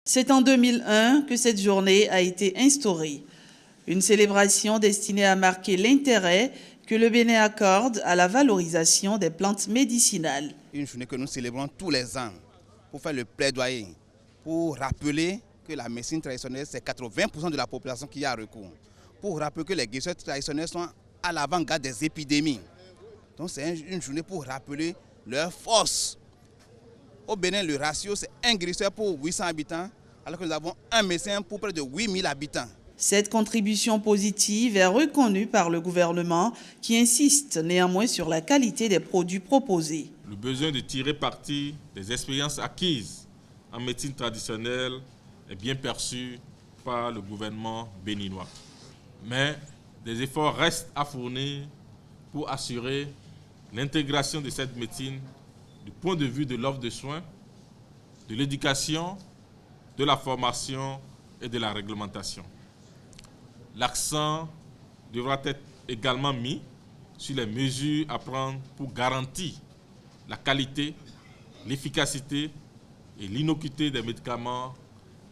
C'est en 2001 que cette journée a été instaurée. Une célébration destinée à marquer l'intérêt que le Bénin accorde à la valorisation des plantes médicinales. Une journée que nous célébrons tous les ans pour faire le plaidoyer, pour rappeler que la médecine traditionnelle, c'est 80% de la population qui y a recours. Pour rappeler que les guérisseurs traditionnels sont à l'avant-garde des épidémies. Donc c'est une journée pour rappeler leur force. Au Bénin, le ratio, c'est un guérisseur pour 800 habitants, alors que nous avons un médecin pour près de 8000 habitants. Cette contribution positive est reconnue par le gouvernement qui insiste néanmoins sur la qualité des produits proposés. Le besoin de tirer parti des expériences acquises en médecine traditionnelle est bien perçu par le gouvernement béninois. Mais des efforts restent à fournir pour assurer l'intégration de cette médecine du point de vue de l'offre de soins, de l'éducation, de la formation et de la réglementation. L'accent devra être également mis sur les mesures à prendre pour garantir la qualité, l'efficacité et l'innocuité des médicaments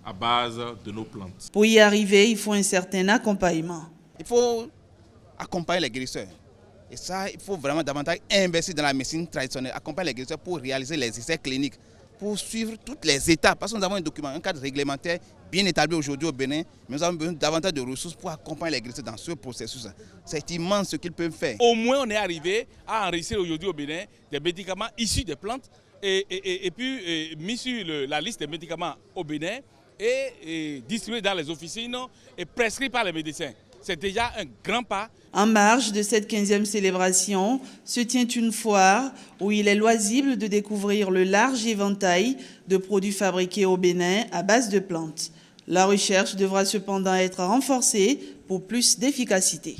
à base de nos plantes. Pour y arriver, il faut un certain accompagnement. Il faut accompagner les guérisseurs. Et ça, il faut vraiment davantage investir dans la médecine traditionnelle, accompagner les guérisseurs pour réaliser les essais cliniques, pour suivre toutes les étapes. Parce que nous avons un document, un cadre réglementaire bien établi aujourd'hui au Bénin, mais nous avons besoin davantage de ressources pour accompagner les guérisseurs dans ce processus. C'est immense ce qu'ils peuvent faire. Au moins, on est arrivé à enregistrer aujourd'hui au Bénin des médicaments issus des plantes et puis mis sur la liste des médicaments au Bénin et distribués dans les officines et prescrits par les médecins. C'est déjà un grand pas. En marge de cette 15e célébration se tient une foire où il est loisible de découvrir le large éventail de produits fabriqués au Bénin à base de plantes. La recherche devra cependant être renforcée pour plus d'efficacité.